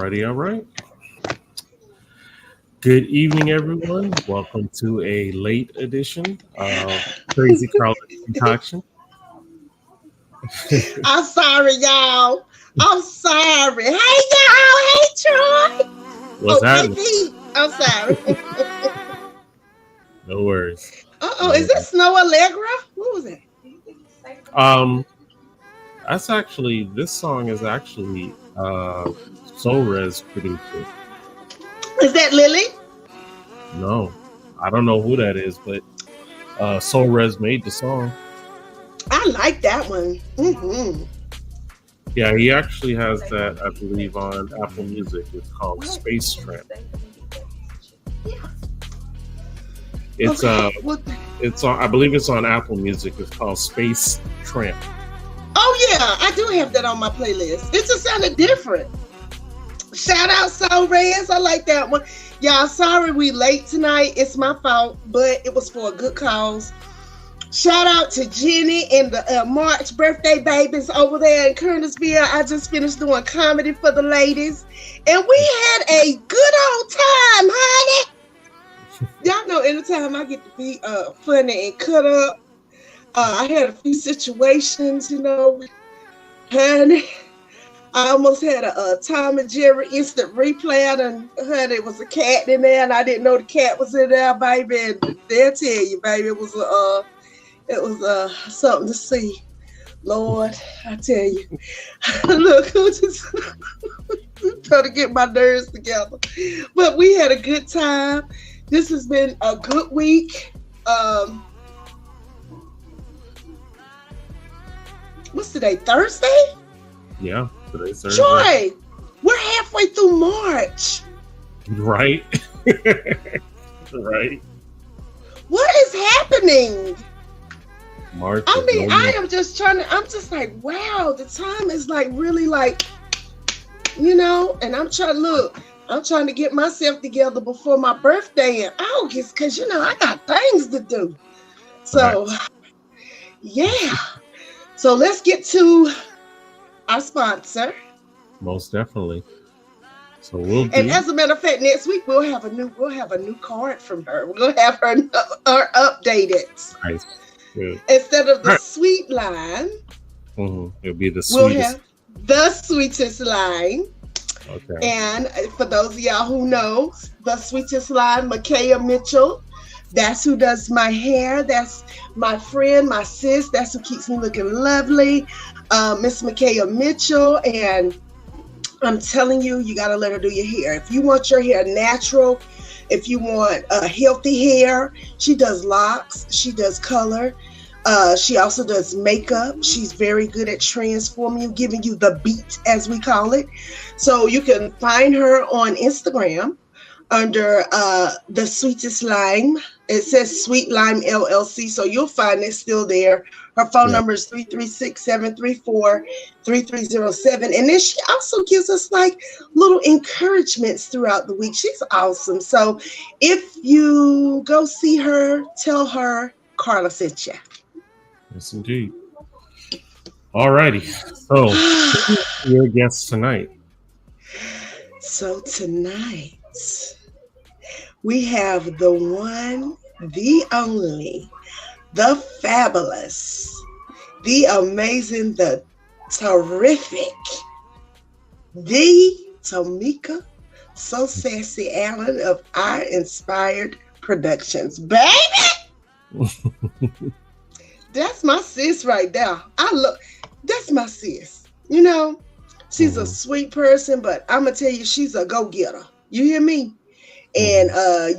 All right. Good evening, everyone. Welcome to a late edition of Crazy Carla Concoction. I'm sorry, y'all. I'm sorry. Hey, y'all. Hey, Troy. What's Hey, happening? Pete. I'm sorry. No worries. Is No this Snow Allegra? What was it? Um, that's actually this song is actually Soul Res produced it. Is that Lily? No, I don't know who that is, but Soul Res made the song. I like that one. Mm-hmm. Yeah, he actually has that, I believe, on Apple Music. It's called Space Tramp. It's it's on. I believe it's on Apple Music. It's called Space Tramp. Oh yeah, I do have that on my playlist. It just sounded different. Shout out Soul Reyes. I like that one. Y'all, sorry we late tonight. It's my fault, but it was for a good cause. Shout out to Jenny and the March birthday babies over there in Kernersville. I just finished doing comedy for the ladies, and we had a good old time, honey. Y'all know anytime I get to be funny and cut up, I had a few situations, honey. I almost had a Tom and Jerry instant replay, and honey, it was a cat in there, and I didn't know the cat was in there, baby. And they'll tell you, baby, it was something to see. Lord, I tell you. Look, I'm just trying to get my nerves together. But we had a good time. This has been a good week. What's today? Thursday? Yeah, today's Thursday. Joy, we're halfway through March. Right? Right. What is happening? March. I mean, I'm just like, wow, the time is like really like, and I'm trying to get myself together before my birthday in August because, I got things to do. So, yeah. So let's get to our sponsor. Most definitely. So And as a matter of fact, next week we'll have a new card from her. We'll have her updated. Nice. Good. Instead of the sweet line, it'll be the sweetest. We'll have the sweetest line. Okay. And for those of y'all who know, the sweetest line, Makaya Mitchell. That's who does my hair. That's my friend, my sis. That's who keeps me looking lovely. Miss Makaya Mitchell. And I'm telling you, you got to let her do your hair. If you want your hair natural, if you want healthy hair, she does locks. She does color. She also does makeup. She's very good at transforming you, giving you the beat, as we call it. So you can find her on Instagram under The Sweetest Lime. It says Sweet Lime LLC, so you'll find it still there. Her phone number is 336-734-3307. And then she also gives us like little encouragements throughout the week. She's awesome. So if you go see her, tell her Carla sent you. Yes, indeed. All righty. So, your guests tonight. So tonight, we have the one, the only, the fabulous, the amazing, the terrific, the Tamika So Sassy Allen of Our Inspired Productions. Baby! That's my sis right there. That's my sis. She's a sweet person, but I'm going to tell you, she's a go-getter. You hear me? And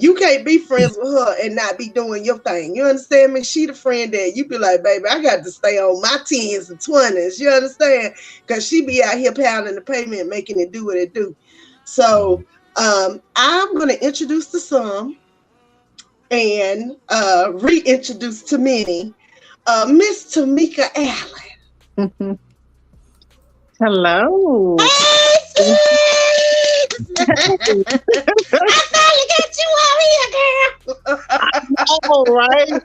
you can't be friends with her and not be doing your thing. You understand me? She the friend that you be like, baby, I got to stay on my 10s and 20s. You understand? Because she be out here pounding the pavement, making it do what it do. So I'm going to introduce to some and reintroduce to many Miss Tamika Allen. Hello. Hey, sis! I finally got you out here, girl. All right.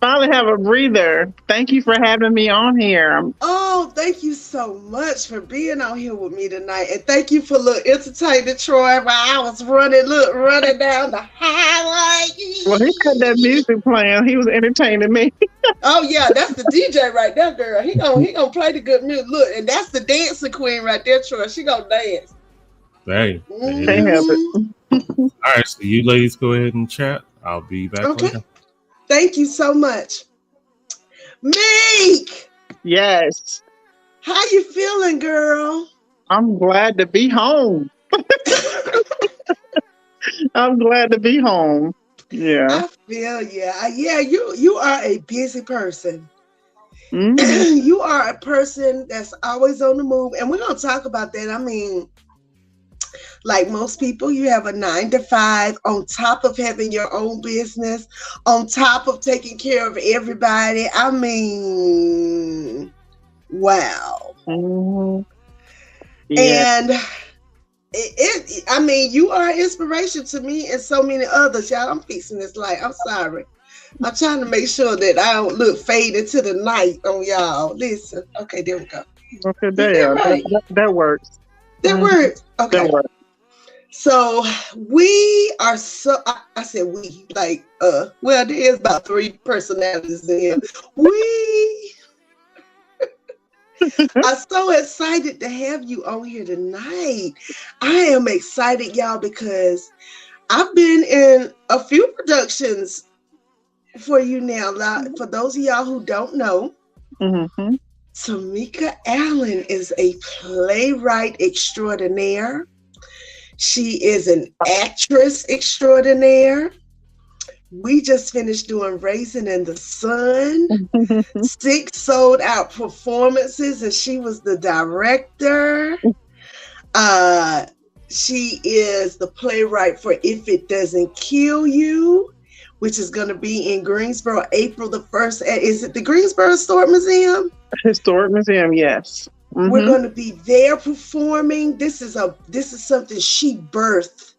finally have a breather. Thank you for having me on here. Oh, thank you so much for being on here with me tonight. And thank you for entertaining Troy while I was running down the highway. Well, he had that music playing. He was entertaining me. Oh yeah, that's the DJ right there, girl. He gonna play the good music. Look, and that's the dancing queen right there, Troy. She gonna dance. Hey, it Can't help is. Mm-hmm. it. All right, so you ladies go ahead and chat. I'll be back Okay. later. Thank you so much. Meek, Yes. how you feeling, girl? I'm glad to be home. I'm glad to be home. Yeah. I feel yeah. Yeah, you are a busy person. Mm-hmm. You are a person that's always on the move. And we're gonna talk about that. I mean, like most people, you have a 9 to 5 on top of having your own business, on top of taking care of everybody. I mean, wow. Mm-hmm. Yeah. And I mean, you are an inspiration to me and so many others. Y'all, I'm fixing this light. I'm sorry. I'm trying to make sure that I don't look fade into the night on y'all. Listen. Okay, there we go. Okay, Is that right? that works. That Mhm. works. Okay. That works. So we are I said we like well there is about 3 personalities in here. We are so excited to have you on here tonight. I am excited, y'all, because I've been in a few productions for you now. For those of y'all who don't know, Mm-hmm. Tamika Allen is a playwright extraordinaire. She is an actress extraordinaire. We just finished doing Raisin in the Sun, 6 sold out performances, and she was the director. She is the playwright for If It Doesn't Kill You, which is going to be in Greensboro, April the 1st. Is it the Greensboro Historic Museum? Historic Museum, yes. Mm-hmm. We're going to be there performing. This is something she birthed.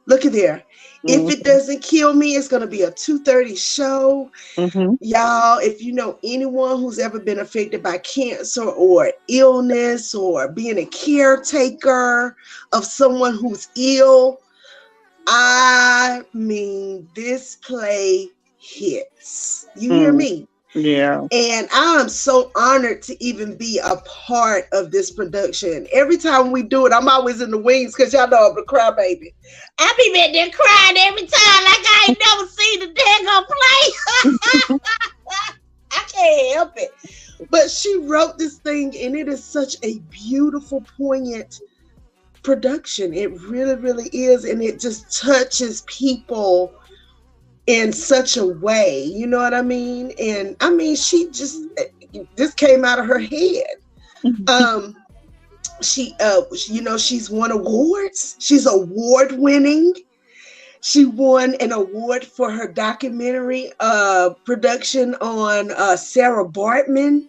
Look at there. Mm-hmm. If It Doesn't Kill Me, it's going to be a 2:30 show. Mm-hmm. Y'all, if you know anyone who's ever been affected by cancer or illness or being a caretaker of someone who's ill, I mean, this play hits. You hear me? Yeah. And I'm so honored to even be a part of this production. Every time we do it, I'm always in the wings because y'all know I'm a crybaby. I be back there crying every time like I ain't never seen the dang play. I can't help it. But she wrote this thing, and it is such a beautiful, poignant production. It really, really is. And it just touches people in such a way, you know what I mean? And I mean, this came out of her head. She's won awards. She's award winning. She won an award for her documentary production on Sarah Bartman.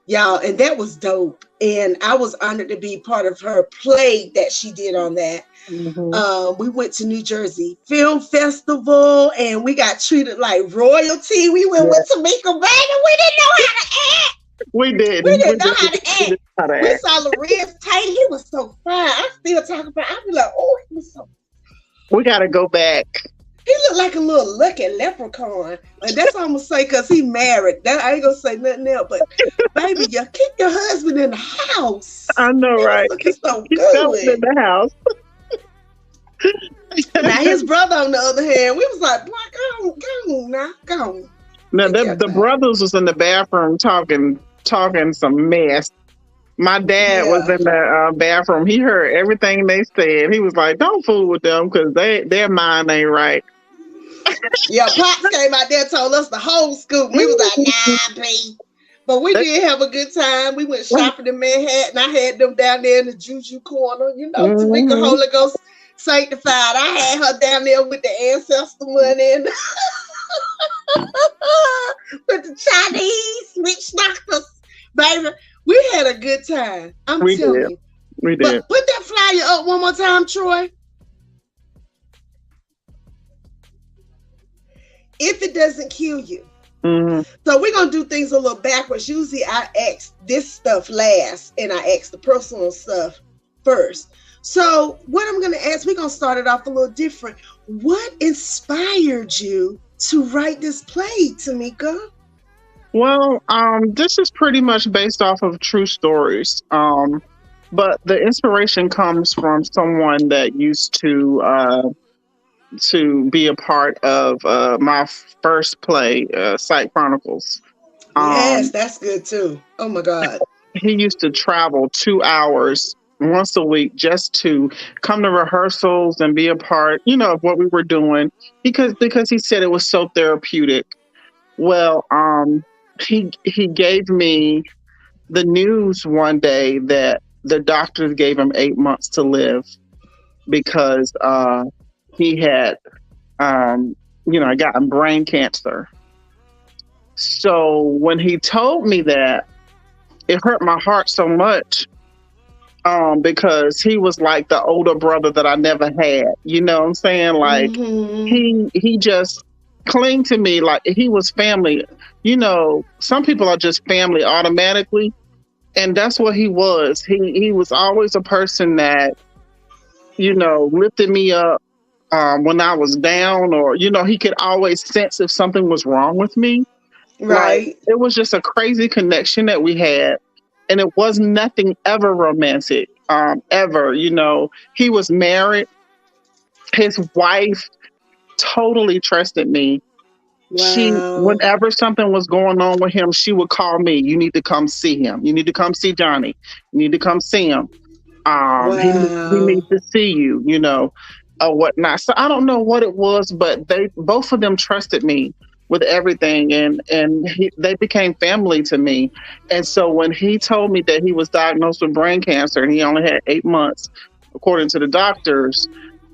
Y'all, and that was dope. And I was honored to be part of her play that she did on that. Mm-hmm. We went to New Jersey Film Festival and we got treated like royalty. We went with Tamika, baby. We didn't know how to act. We didn't know how to act. We saw Lorenz Tate. He was so fine. I still talk about. I be like, oh, he was so. We gotta go back. He looked like a little lucky leprechaun. And that's what I'm gonna say because he married. That I ain't gonna say nothing else. But baby, you keep your husband in the house. I know, right? Looking so Keep good in the house. Now his brother, on the other hand, we was like, boy, go on. Now the brothers was in the bathroom talking some mess. My dad was in the bathroom. He heard everything they said. He was like, "Don't fool with them because their mind ain't right." Yeah, Pops came out there, told us the whole scoop. We was like, nah, please. But we did have a good time. We went shopping in Manhattan. I had them down there in the Juju corner. You know, Tamika Holy Ghost sanctified. I had her down there with the ancestor money and with the Chinese witch doctors. Baby, we had a good time. I'm telling you. We did. But put that flyer up one more time, Troy. If It Doesn't Kill You. Hmm. So we're gonna do things a little backwards. Usually I ask this stuff last and I ask the personal stuff first. So what I'm gonna ask, we're gonna start it off a little different. What inspired you to write this play, Tamika? Well, this is pretty much based off of true stories. But the inspiration comes from someone that used to be a part of my first play, Sight Chronicles. Yes, Um, that's good too. Oh my God. he used to travel 2 hours once a week just to come to rehearsals and be a part, of what we were doing because he said it was so therapeutic. Well, he gave me the news one day that the doctors gave him 8 months to live because he had gotten brain cancer. So when he told me that, it hurt my heart so much because he was like the older brother that I never had. You know what I'm saying? Like Mm-hmm. he just clinged to me like he was family. Some people are just family automatically, and that's what he was. He was always a person that lifted me up when I was down, or he could always sense if something was wrong with me. Like Right. it was just a crazy connection that we had, and it was nothing ever romantic. Ever, he was married. His wife totally trusted me. Wow. Whenever something was going on with him, she would call me. You need to come see him. You need to come see Johnny. You need to come see him. He Wow. needs to see you, or whatnot. So I don't know what it was, but they both of them trusted me with everything, and they became family to me. And so when he told me that he was diagnosed with brain cancer and he only had 8 months, according to the doctors,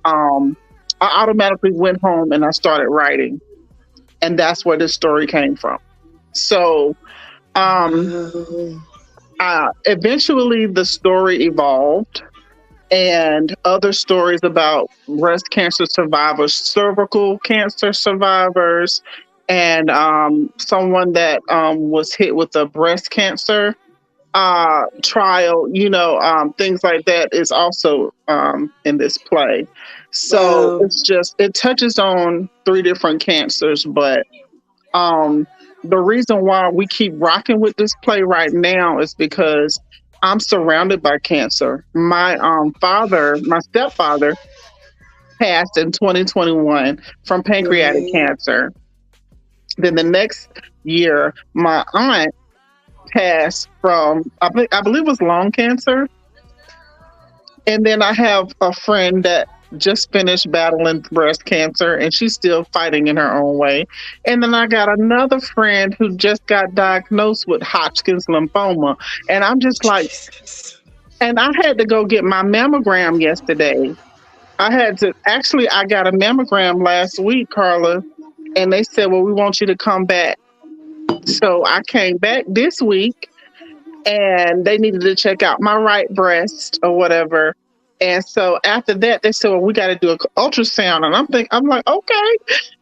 um, I automatically went home and I started writing, and that's where this story came from. So um, Wow. eventually the story evolved and other stories about breast cancer survivors, cervical cancer survivors, and someone that was hit with a breast cancer trial, things like that is also in this play. So Wow. it touches on three different cancers, but um, the reason why we keep rocking with this play right now is because I'm surrounded by cancer. My stepfather passed in 2021 from pancreatic Right. cancer. Then the next year, my aunt passed from I believe it was lung cancer. And then I have a friend that just finished battling breast cancer and she's still fighting in her own way. And then I got another friend who just got diagnosed with Hodgkin's lymphoma. And I'm just like, Jesus. and I had to go get my mammogram yesterday. I got a mammogram last week, Carla, and they said, well, we want you to come back. So I came back this week and they needed to check out my right breast or whatever. And so after that, they said, "Well, we got to do an ultrasound." And I'm like, okay.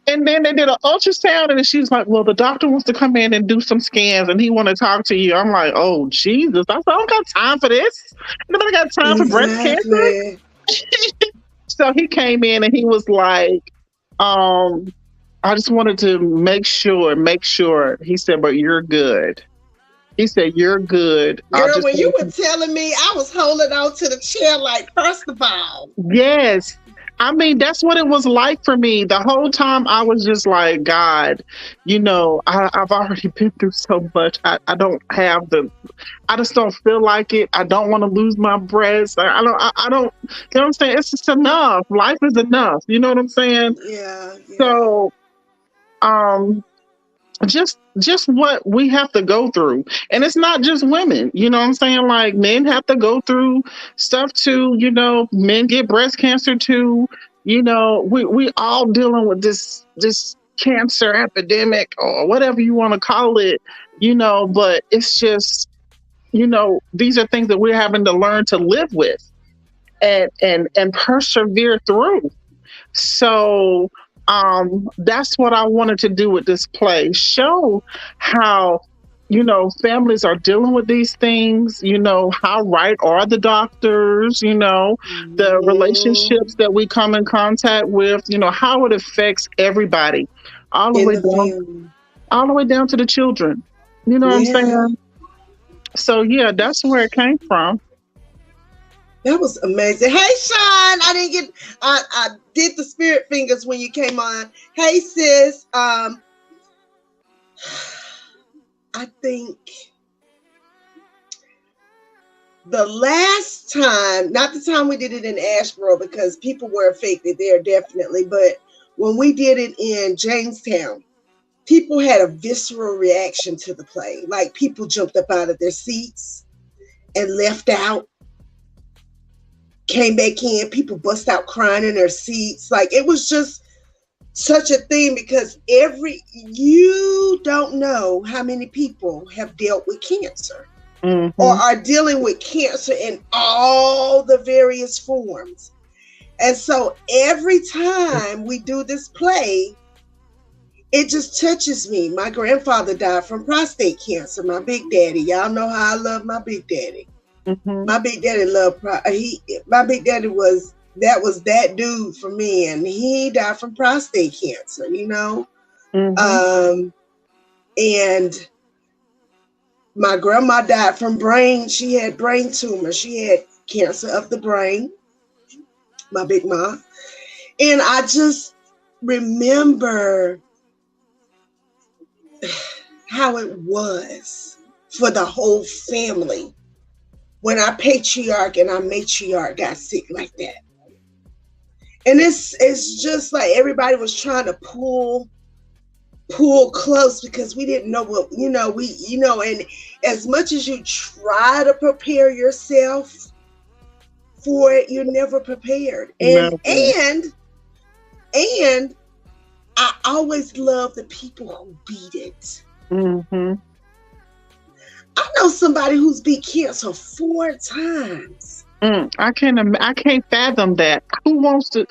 And then they did an ultrasound, and she was like, "Well, the doctor wants to come in and do some scans, and he want to talk to you." I'm like, "Oh Jesus!" I said, "I don't got time for this. Nobody got time for breast cancer." Exactly. So he came in and he was like, um, "I just wanted to make sure." He said, "But you're good." He said, "You're good. I Girl, just when you want were telling me, I was holding on to the chair like, first of all, Yes. I mean, that's what it was like for me. The whole time I was just like, God, I've already been through so much. I don't have I just don't feel like it. I don't want to lose my breath. I don't, you know what I'm saying? It's just enough. Life is enough. You know what I'm saying? yeah, yeah. So, um, just what we have to go through, and it's not just women, you know what I'm saying, like men have to go through stuff too. Men get breast cancer too. We all dealing with this cancer epidemic or whatever you want to call it. But it's just, these are things that we're having to learn to live with and persevere through. So That's what I wanted to do with this play. Show how, families are dealing with these things, how right are the doctors, the relationships Mhm. that we come in contact with, how it affects everybody, all the In way the down, family. all the way down to the children. You know what I'm Yeah. saying? So yeah, that's where it came from. That was amazing. Hey, Sean, I didn't get. I did the spirit fingers when you came on. Hey, sis. I think the last time, not the time we did it in Asheboro because people were affected there definitely, but when we did it in Jamestown, people had a visceral reaction to the play. Like people jumped up out of their seats and left out, came back in. People bust out crying in their seats. Like it was just such a thing because you don't know how many people have dealt with cancer or Mm-hmm. are dealing with cancer in all the various forms. And so every time we do this play, it just touches me. My grandfather died from prostate cancer, my big daddy. Y'all know how I love my big daddy. Mm-hmm. My big daddy loved my big daddy was that dude for me, and he died from prostate cancer, Mm-hmm. um and my grandma died from she had brain tumor, she had cancer of the brain, my big mom. And I just remember how it was for the whole family when our patriarch and our matriarch got sick like that. And it's just like everybody was trying to pull close because we didn't know what and as much as you try to prepare yourself for it, you're never prepared. and Never. and and I always love the people who beat it. Mm-hmm. I know somebody who's beat cancer 4 times. I can't fathom that. Who wants to,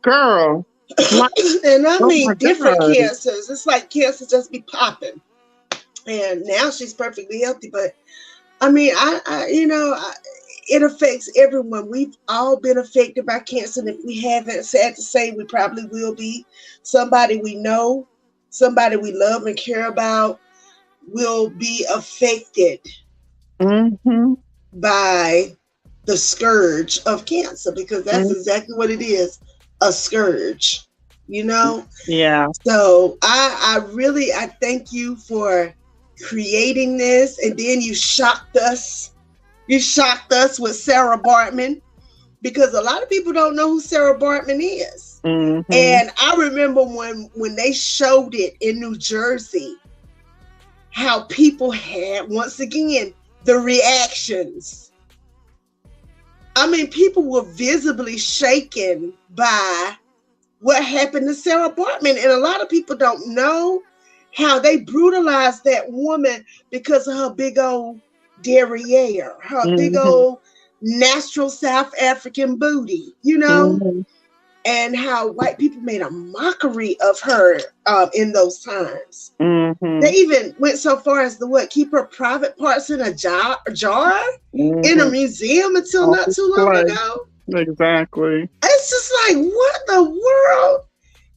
girl? Like, And I oh my mean different God. cancers. It's like cancer just be popping. And now she's perfectly healthy. But I mean, it affects everyone. We've all been affected by cancer. And if we haven't, sad to say, we probably will be. Somebody we know, somebody we love and care about will be affected Mm-hmm. by the scourge of cancer because that's exactly what it is, a scourge, you know? Yeah. So I thank you for creating this, and then you shocked us. You shocked us with Sarah Bartman because a lot of people don't know who Sarah Bartman is. Mm-hmm. And I remember when they showed it in New Jersey, how people had once again the reactions. I mean, people were visibly shaken by what happened to Sarah Bartman. And a lot of people don't know how they brutalized that woman because of her big old derriere, her big Mm-hmm. old natural South African booty, Mm-hmm. and how white people made a mockery of her in those times. They Mm-hmm. even went so far as to keep her private parts in a jar in a Mm-hmm. museum until On not too long display. ago. Exactly. It's just like, what the world?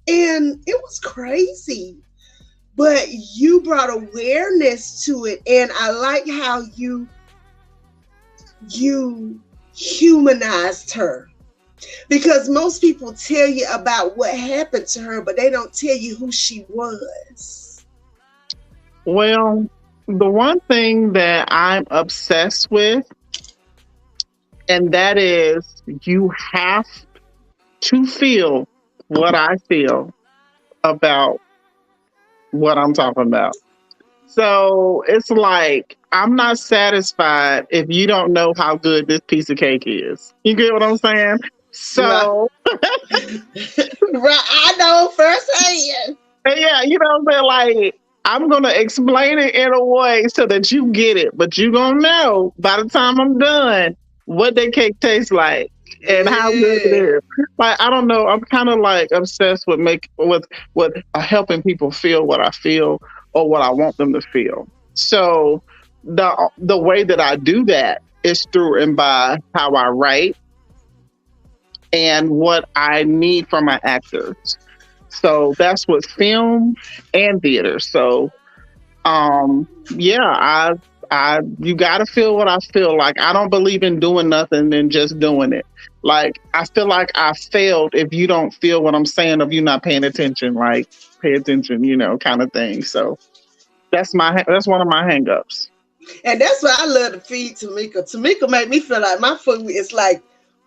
And it was crazy. But you brought awareness to it. And I like how you humanized her. Because most people tell you about what happened to her, but they don't tell you who she was. Well, the one thing that I'm obsessed with, and that is you have to feel what I feel about what I'm talking about. So it's like, I'm not satisfied if you don't know how good this piece of cake is. You get what I'm saying? Right. So, Right. I know firsthand. yeah, you know what I'm saying? Like, I'm going to explain it in a way so that you get it, but you're going to know by the time I'm done what that cake tastes like. and how good it Yeah. is. Like I don't know, I'm kind of like obsessed with helping people feel what I feel or what I want them to feel. So the way that I do that is through and by how I write and what I need from my actors. So that's with film and theater. So yeah, you gotta feel what I feel. Like I don't believe in doing nothing and just doing it. Like I feel like I failed if you don't feel what I'm saying, if you're not paying attention. Like pay attention, kind of thing. So that's one of my hangups. And that's why I love to feed Tamika. Tamika make me feel like my food is like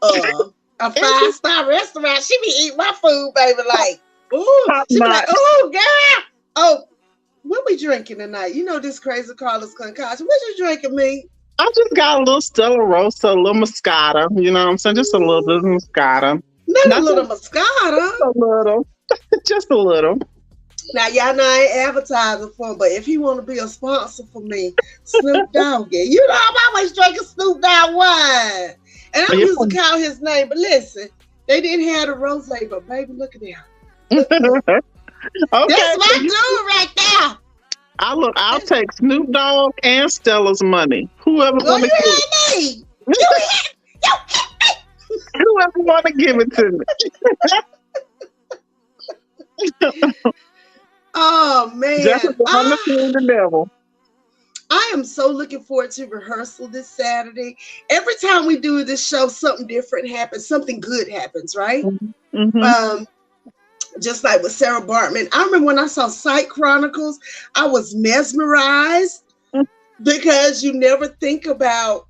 a five-star restaurant. She be eating my food, baby. Like, ooh, Top she be like, notch. oh, girl. Oh, what we drinking tonight? You know this crazy Carla's concoction. What you drinking, me? I just got a little Stella Rosa, a little Moscato. You know what I'm saying? Just a little bit of Moscato. Not a Not little just Moscato. a little, just a little. Now, y'all know I ain't advertising for him, but if he want to be a sponsor for me, Snoop Dogg, yeah. You know I'm always drinking Snoop Dogg wine. And I'm Yeah. used to call his name, but listen, they didn't have the rose, but baby, look at that. Okay. That's my dude right there. I'll take Snoop Dogg and Stella's money. Whoever Well, want to you give hit me. You hit whoever want to give it to me. Oh, man. Just on the feed the devil. I am so looking forward to rehearsal this Saturday. Every time we do this show, something different happens. Something good happens, right? Mm-hmm. Just like with Sarah Bartman. I remember when I saw Sight Chronicles, I was mesmerized because you never think about,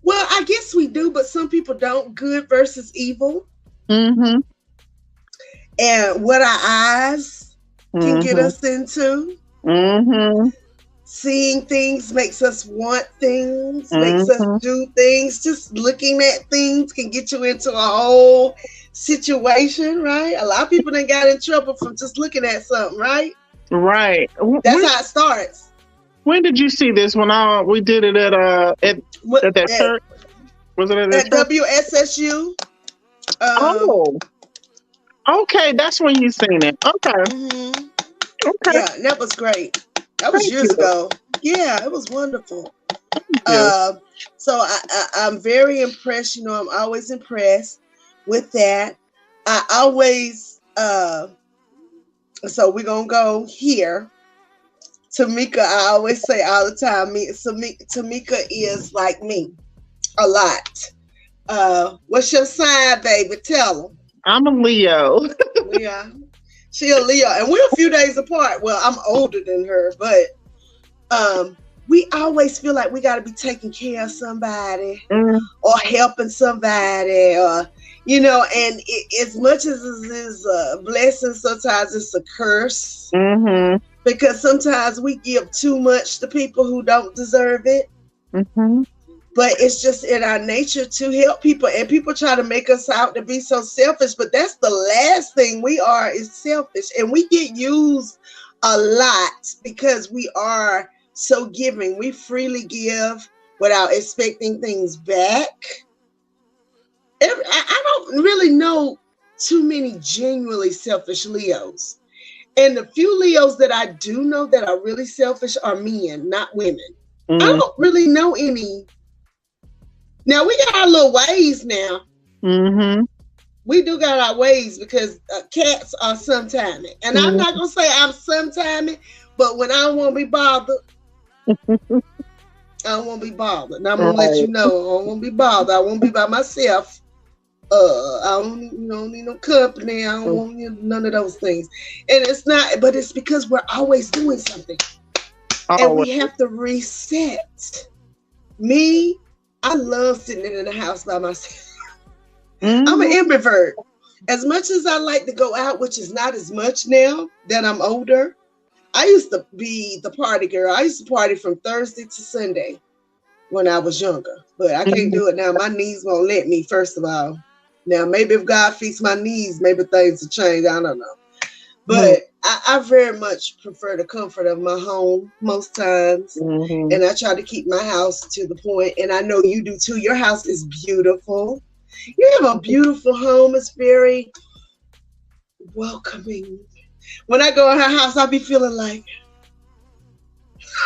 well, I guess we do, but some people don't, good versus evil. Mm-hmm. And what our eyes can get us into. Mm-hmm. Seeing things makes us want things, makes Mm-hmm. us do things. Just looking at things can get you into a whole situation, right? A lot of people done got in trouble from just looking at something, right? Right. That's how it starts. When did you see this? When we did it at that church? Was it at that church? WSSU. Oh. Okay, that's when you seen it. Okay. Mm-hmm. Okay. Yeah, that was great. That was years ago. Yeah, it was wonderful. So I'm very impressed. You know, I'm always impressed with that. I always, so we're going to go here. Tamika, I always say all the time, Tamika is like me a lot. What's your sign, baby? Tell them. I'm a Leo. Yeah. She a Leo, and we're a few days apart. Well, I'm older than her, but we always feel like we got to be taking care of somebody or helping somebody, or and as much as it is a blessing, sometimes it's a curse because sometimes we give too much to people who don't deserve it. But it's just in our nature to help people, and people try to make us out to be so selfish, but that's the last thing we are, is selfish. And we get used a lot because we are so giving. We freely give without expecting things back. I don't really know too many genuinely selfish Leos. And the few Leos that I do know that are really selfish are men, not women. I don't really know any. Now, we got our little ways now. We do got our ways because cats are sometiming. And I'm not going to say I'm sometiming, but when I don't want to be bothered, I don't want to be bothered. And I'm going to let you know, I don't want to be bothered. I want to be by myself. I don't need no company. I don't want none of those things. And it's not, but it's because we're always doing something. And we have to reset. Me, I love sitting in the house by myself. I'm an introvert. As much as I like to go out, which is not as much now that I'm older, I used to be the party girl. I used to party from Thursday to Sunday when I was younger. But I can't do it now. My knees won't let me, first of all. Now, maybe if God fixes my knees, maybe things will change. I don't know. But I very much prefer the comfort of my home most times. Hmm. And I try to keep my house to the point, and I know you do too. Your house is beautiful. You have a beautiful home. It's very welcoming. When I go in her house, I'll be feeling like,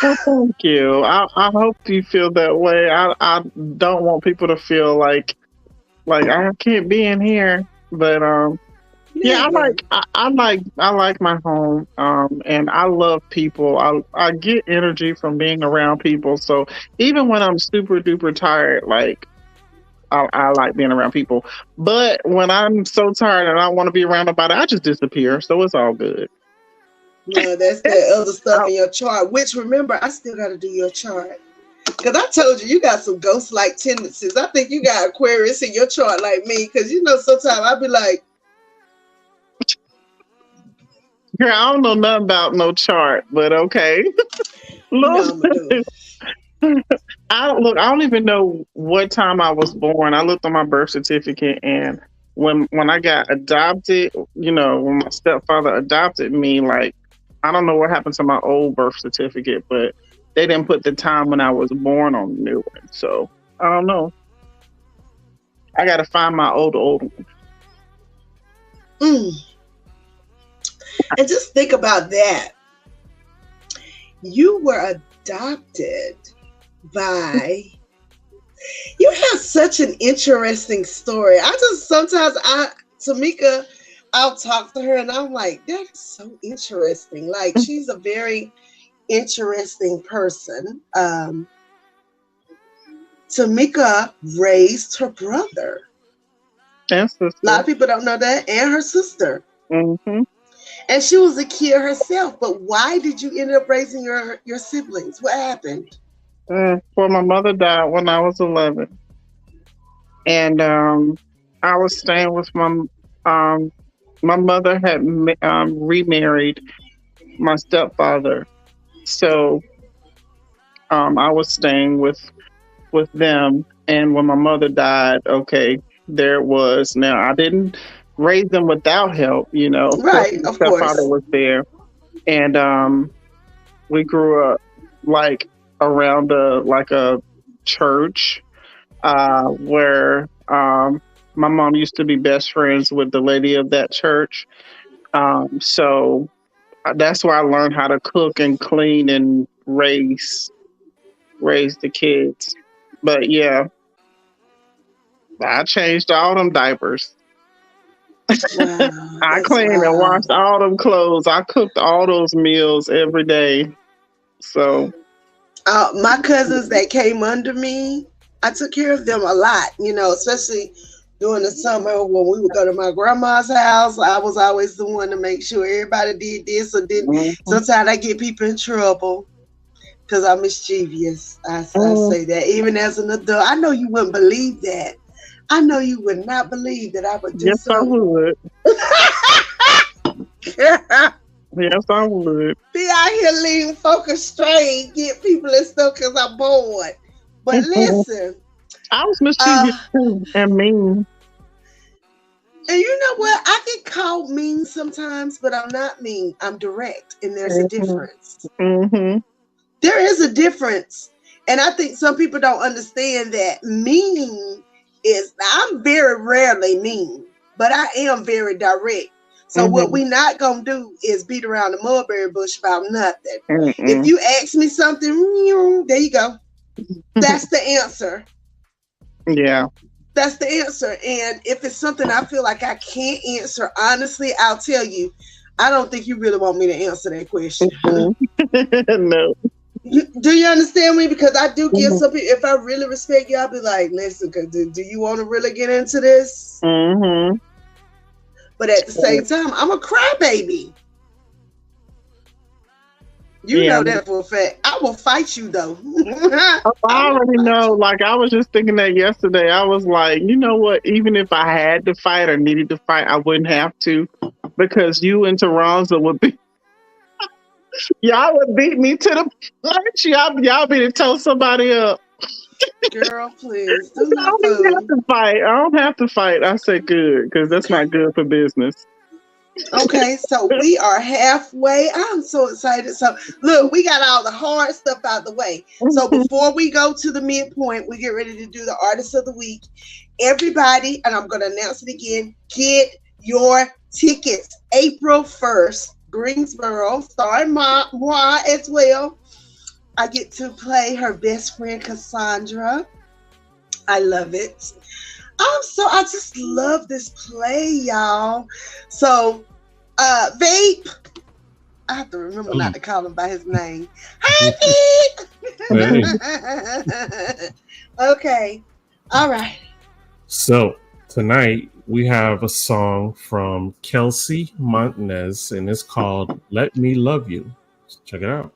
Well, thank you. I hope you feel that way. I don't want people to feel like I can't be in here. But yeah, never. I like my home. And I love people. I get energy from being around people. So even when I'm super duper tired, like I like being around people. But when I'm so tired and I don't want to be around nobody, I just disappear. So it's all good. No, that's that other stuff in your chart, which remember, I still got to do your chart. Because I told you, you got some ghost like tendencies. I think you got Aquarius in your chart like me. Because you know, sometimes I'll be like, Girl, I don't know nothing about no chart, but okay. you Look, know, I'm going to do it. I don't even know what time I was born. I looked on my birth certificate, and when I got adopted, when my stepfather adopted me, like I don't know what happened to my old birth certificate, but they didn't put the time when I was born on the new one. So I don't know. I got to find my old one. Mm. And just think about that. You were adopted by, you have such an interesting story. I just sometimes, Tamika, I'll talk to her and I'm like, that is so interesting. Like, she's a very interesting person. Tamika raised her brother. And A lot sister. of people don't know that, and her sister. Hmm. And she was a kid herself. But why did you end up raising your siblings? What happened? Well, my mother died when I was 11, and I was staying with um my mother had remarried my stepfather, so I was staying with them. And when my mother died, okay, there it was. Now I didn't raise them without help. Of course, Right, my of stepfather course. was there, and we grew up like around a church where my mom used to be best friends with the lady of that church. So that's where I learned how to cook and clean and raise the kids. But yeah, I changed all them diapers. Wow, I that's cleaned and wild. washed all them clothes. I cooked all those meals every day. So My cousins that came under me, I took care of them a lot, especially during the summer when we would go to my grandma's house. I was always the one to make sure everybody did this or did. mhm, Sometimes I get people in trouble because I'm mischievous. I mm, say that even as an adult. I know you wouldn't believe that. I know you would not believe that I would do yes, I something. would. Be Yes, I would. out here leaving focus straight, get people and stuff because I'm bored. But listen, I was mischievous uh, too and mean. and you know what? I get called mean sometimes, but I'm not mean. I'm direct, and there's a Hmm. difference. Hmm. There is a difference. And I think some people don't understand that mean is, I'm very rarely mean, but I am very direct. So what Hmm. we not gonna do is beat around the mulberry bush about nothing. If Mm-mm. you ask me something, there you go. That's the answer. Yeah. That's the answer. And if it's something I feel like I can't answer honestly, I'll tell you. I don't think you really want me to answer that question. Mm. No. Do you understand me? Because I do give Hmm. some people, if I really respect you, I'll be like, listen, do you want to really get into this? Hmm. But at the same time, I'm a crybaby. You Yeah. know that for a fact. I will fight you though. I I will already fight know. you. Like I was just thinking that yesterday. I was like, you know what? Even if I had to fight or needed to fight, I wouldn't have to because you and Taronza would be y'all would beat me to the punch. Y'all be to tell somebody up. Girl, please do I not don't even have fool. to fight. I don't have to fight. I said good because that's not good for business. Okay, so we are halfway. I'm so excited. So look, we got all the hard stuff out the way. So before we go to the midpoint, we get ready to do the artist of the week. Everybody, and I'm gonna announce it again, get your tickets. April 1st, Greensboro, starring moi as well. I get to play her best friend Cassandra. I love it. I just love this play, y'all. So Vape. I have to remember not to call him by his name. Hi, Vape. Okay. All right. So tonight we have a song from Kelsey Montanez, and it's called "Let Me Love You." Check it out.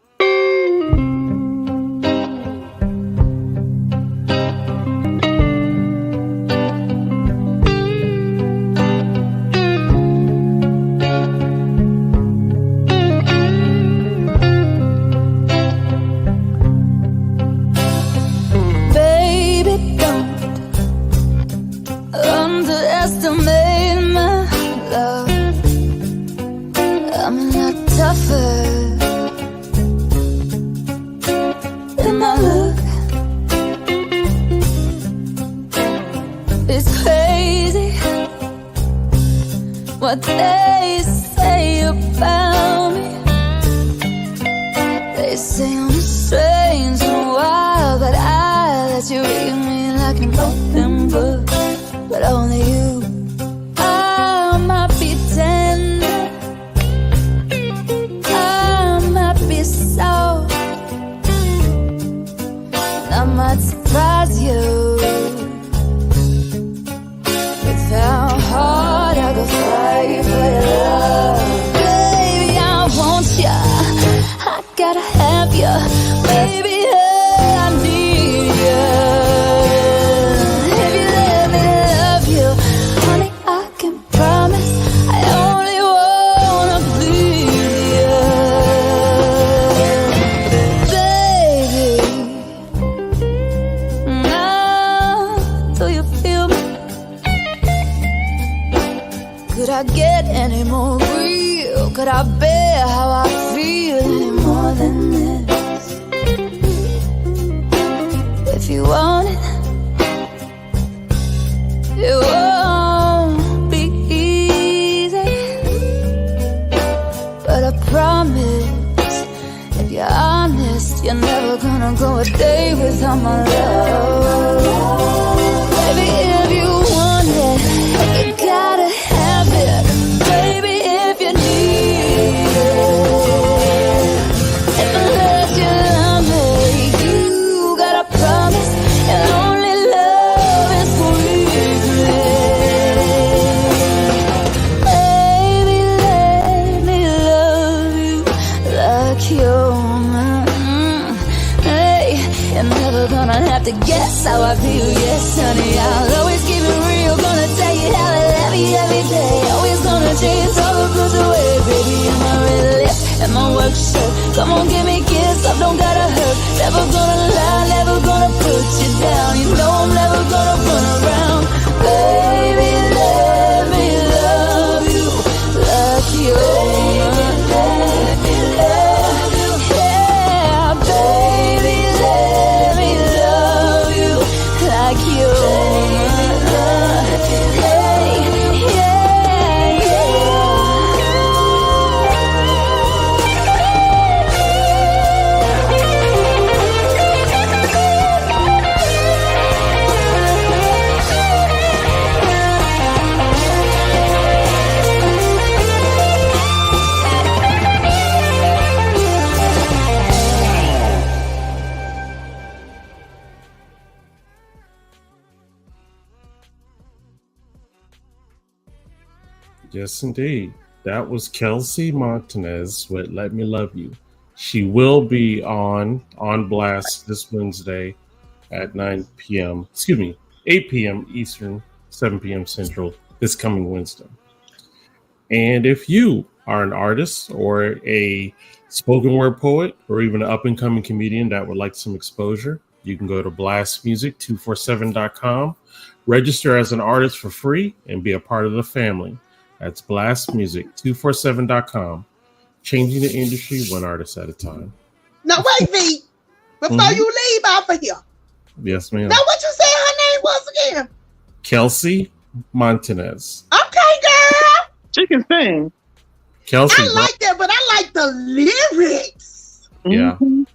What they say about me. They say I'm strange and wild, but I let you read me like an open book. But only you. I might be tender, I might be soft, I might surprise you with how hard I go fight for your love. Baby, I want ya, I gotta have ya. Baby, I need ya. If you let me love you, honey, I can promise I only wanna please you. Baby, now do you feel me? Could I get any more real? Could I bear how I feel any more than this? If you want it, it won't be easy, but I promise, if you're honest, you're never gonna go a day without my love. Baby, if you want it, you gotta have it. Baby, if you need it, if I let you love me, you gotta promise you'll only love and squeeze me. Baby, let me love you like you're mine. Hey, you're never gonna have to guess how I feel. Yes, honey, I'll always keep it real. Gonna tell you how I love you every day. Always gonna chase all the blues away. Baby, you're my red lip and my work shirt. Come on, give me a kiss, I don't gotta hurt. Never gonna lie, never gonna put you down. You know I'm never gonna run around. Baby, let me love you like you're mine. Yeah, baby, let me love you like you're mine. Hey, yeah, yeah. Yes, indeed. That was Kelsey Montanez with "Let Me Love You." She will be on blast this Wednesday at 9 p.m. Excuse me, 8 p.m. Eastern, 7 p.m. Central this coming Wednesday. And if you are an artist or a spoken word poet or even an up and coming comedian that would like some exposure, you can go to blastmusic247.com, register as an artist for free, and be a part of the family. That's blastmusic247.com. Changing the industry one artist at a time. Now wait, V, before you leave off of here. Yes, ma'am. Now what you said her name was again? Kelsey Montanez. Okay, girl. She can sing. Kelsey. I like that, but I like the lyrics. Yeah. Mhm.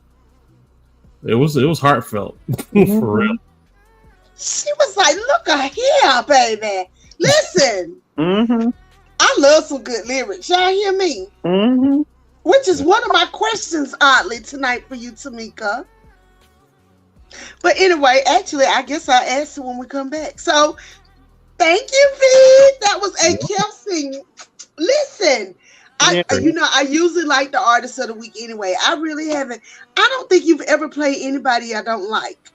It was heartfelt. Mhm. For real. She was like, look at here, baby. Listen, Mm-hmm. I love some good lyrics. Y'all hear me? Mm-hmm. Which is one of my questions, oddly, tonight for you, Tamika. But anyway, actually, I guess I'll ask you when we come back. So, thank you, V. That was a Kelsey. Listen, I usually like the artist of the week anyway. I really haven't. I don't think you've ever played anybody I don't like.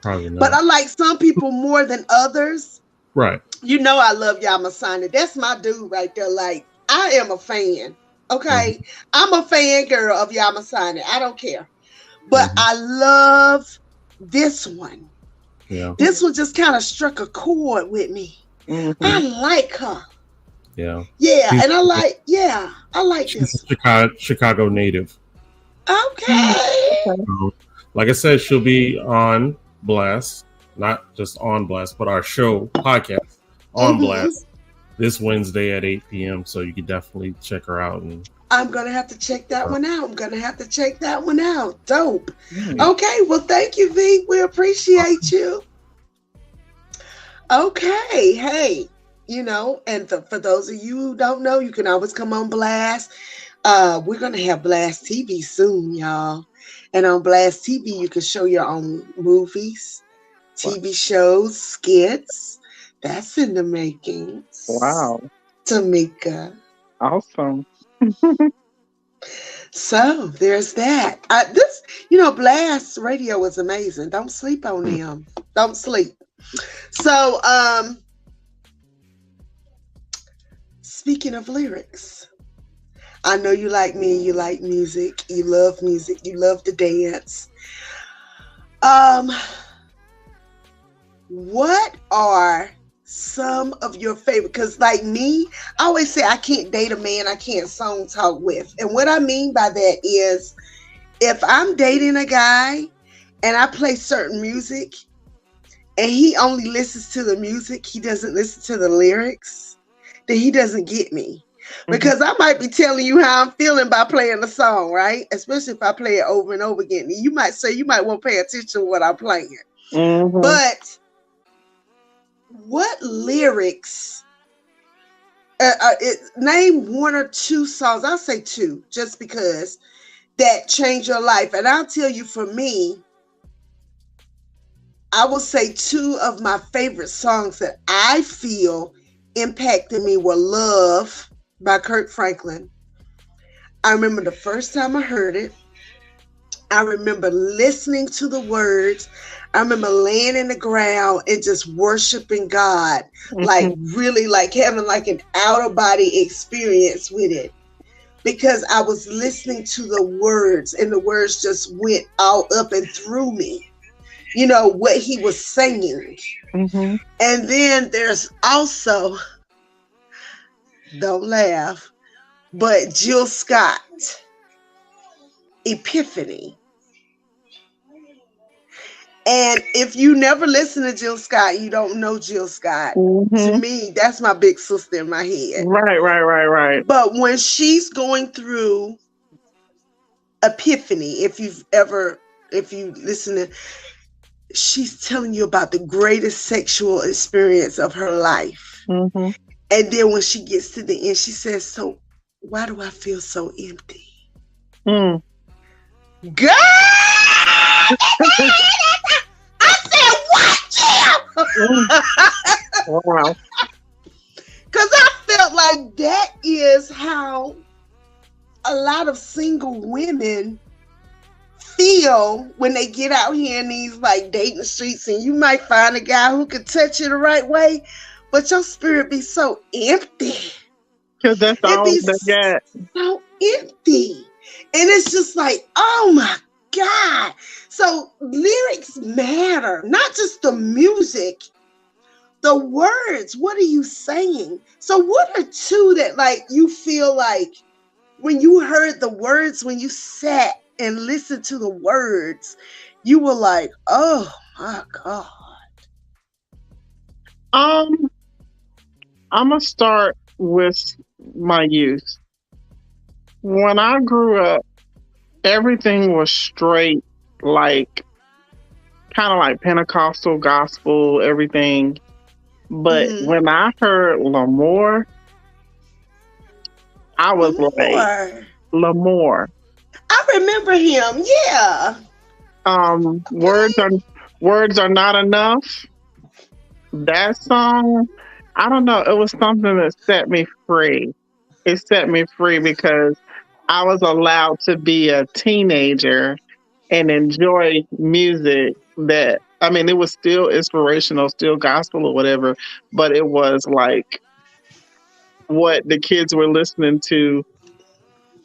Probably not. But I like some people more than others. Right. You know I love Yamasani. That's my dude right there. Like, I am a fan. Okay? I'm a fan girl of Yamasani. I don't care. But I love this one. Yeah. This one just kind of struck a chord with me. Mm-hmm. I like her. Yeah. Yeah, and I like She's this. a Chicago native. Okay. So, like I said, she'll be on Blast, not just on Blast, but our show podcast on Blast this Wednesday at 8 p.m. So you can definitely check her out. And I'm going to have to check that one out. Dope. Okay, well, thank you, V. We appreciate you. Okay, hey, and for those of you who don't know, you can always come on Blast. We're going to have Blast TV soon, y'all. And on Blast TV, you can show your own movies, TV shows, skits. That's in the making. Wow. Tamika. Awesome. So there's that. Blast Radio is amazing. Don't sleep on them. Don't sleep. So, speaking of lyrics, I know you like me. You like music. You love music. You love to dance. What are some of your favorite? Because like me, I always say I can't date a man I can't song talk with. And what I mean by that is if I'm dating a guy and I play certain music and he only listens to the music, he doesn't listen to the lyrics, then he doesn't get me. Because I might be telling you how I'm feeling by playing the song, right? Especially if I play it over and over again. You might say you might want to pay attention to what I'm playing. Mm-hmm. But what lyrics? Name one or two songs. I'll say two, just because that changed your life. And I'll tell you, for me, I will say two of my favorite songs that I feel impacted me were "Love" by Kirk Franklin. I remember the first time I heard it. I remember listening to the words. I remember laying in the ground and just worshiping God, like really like having like an out of body experience with it, because I was listening to the words and the words just went all up and through me, what he was saying. And then there's also, don't laugh, but Jill Scott, Epiphany. And if you never listen to Jill Scott, you don't know Jill Scott. To me, that's my big sister in my head. Right. But when she's going through Epiphany, if you listen to, she's telling you about the greatest sexual experience of her life. And then when she gets to the end, she says, so why do I feel so empty? Girl! I said, what, Jim? Wow. Because I felt like that is how a lot of single women feel when they get out here in these like dating streets, and you might find a guy who could touch you the right way, but your spirit be so empty. Because that's all they got. So empty. And it's just like, oh my God. So lyrics matter, not just the music, the words, what are you saying? So what are two that like you feel like when you heard the words, when you sat and listened to the words, you were like, oh my God. Um, I'm gonna start with my youth. When I grew up, everything was straight, like kind of like Pentecostal gospel, everything. But Mm-hmm. when I heard L'Amour, I was like, More. L'Amour. I remember him. Yeah. Words Okay. are not enough. That song, I don't know. It was something that set me free. It set me free because I was allowed to be a teenager and enjoy music that, I mean, it was still inspirational, still gospel or whatever, but it was like what the kids were listening to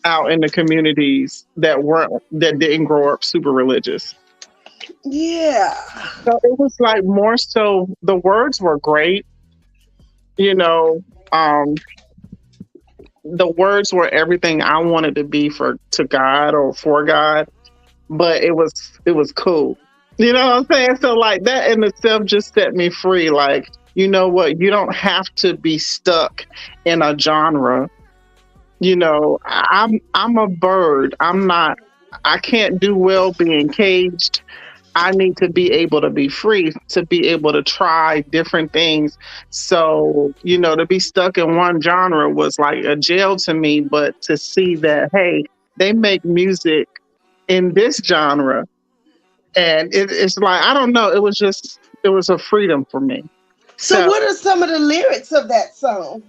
out in the communities that didn't grow up super religious. Yeah. So it was like more so the words were great, you know. The words were everything I wanted to be for to God or for God, but it was cool. You know what I'm saying? So like that in itself just set me free. Like, you know what? You don't have to be stuck in a genre. You know, I'm a bird. I can't do well being caged. I need to be able to be free, to be able to try different things. So, you know, to be stuck in one genre was like a jail to me, but to see that, hey, they make music in this genre. And it's like, I don't know, it was a freedom for me. So So, what are some of the lyrics of that song?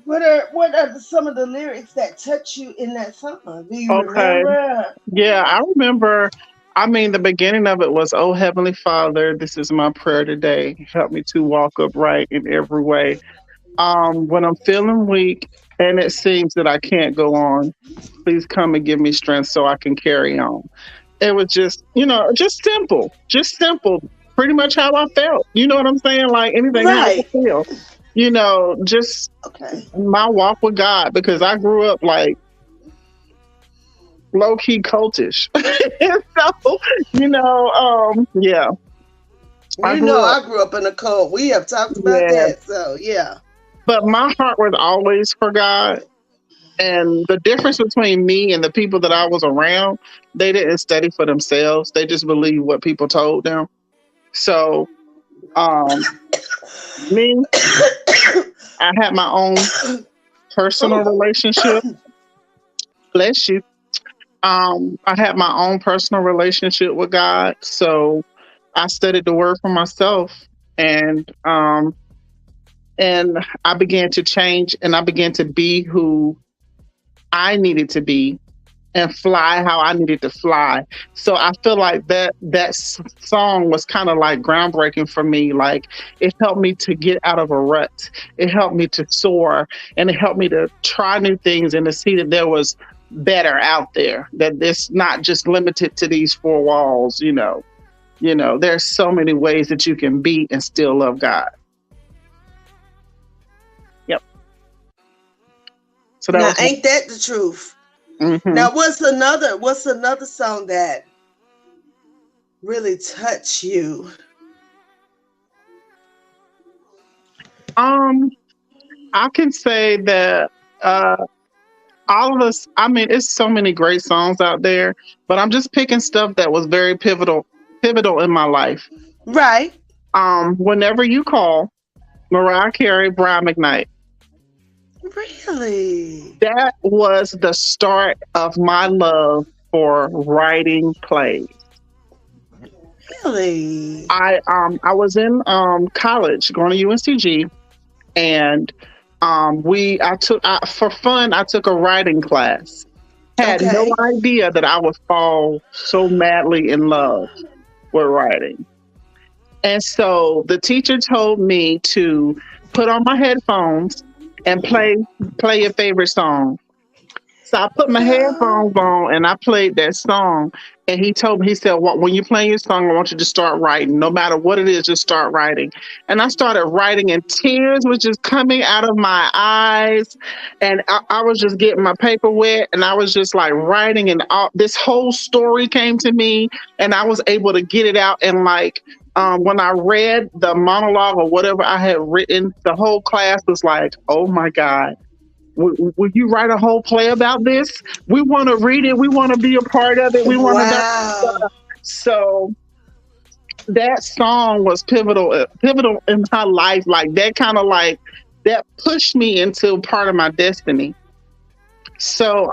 Some of the lyrics that touch you in that song? Do you okay. remember? Yeah, I remember. I mean, the beginning of it was, "Oh Heavenly Father, this is my prayer today. Help me to walk upright in every way. When I'm feeling weak and it seems that I can't go on, please come and give me strength so I can carry on." It was just, you know, just simple, pretty much how I felt. You know what I'm saying? Like anything how I Right. feel. You know, just Okay. my walk with God because I grew up like low key cultish. So, yeah, I You know, grew up, I grew up in a cult. We have talked about yeah, that. So yeah. but my heart was always for God. And the difference between me and the people that I was around, they didn't study for themselves. They just believed what people told them. So, um, me, I had my own personal Oh, relationship. Bless you. I had my own personal relationship with God. So I studied the word for myself and and I began to change and I began to be who I needed to be and fly how I needed to fly. So I feel like song was kind of like groundbreaking for me. Like it helped me to get out of a rut. It helped me to soar and it helped me to try new things and to see that there was better out there, that it's not just limited to these four walls, you know. You know, there's so many ways that you can be and still love God. Yep. So that now was ain't that the truth? hmm Now what's another song that really touch you? um I can say that uh all of us, I mean, it's so many great songs out there, but I'm just picking stuff that was very pivotal in my life. Right. Whenever you call, Mariah Carey, Brian McKnight. Really? That was the start of my love for writing plays. Really? I was in college going to UNCG and for fun I took a writing class. Had no Okay. idea that I would fall so madly in love with writing. And so the teacher told me to put on my headphones and play your favorite song. So I put my headphones on and I played that song. And he told me, he said, well, when you're playing your song, I want you to start writing. No matter what it is, just start writing. And I started writing, and tears was just coming out of my eyes. And I was just getting my paper wet, and I was just like writing, and this whole story came to me, and I was able to get it out. And like, when I read the monologue or whatever I had written, the whole class was like, oh my God. Would you write a whole play about this? We want to read it. We want to be a part of it. We want to know. So that song was pivotal in my life. Like that kind of like that pushed me into part of my destiny. So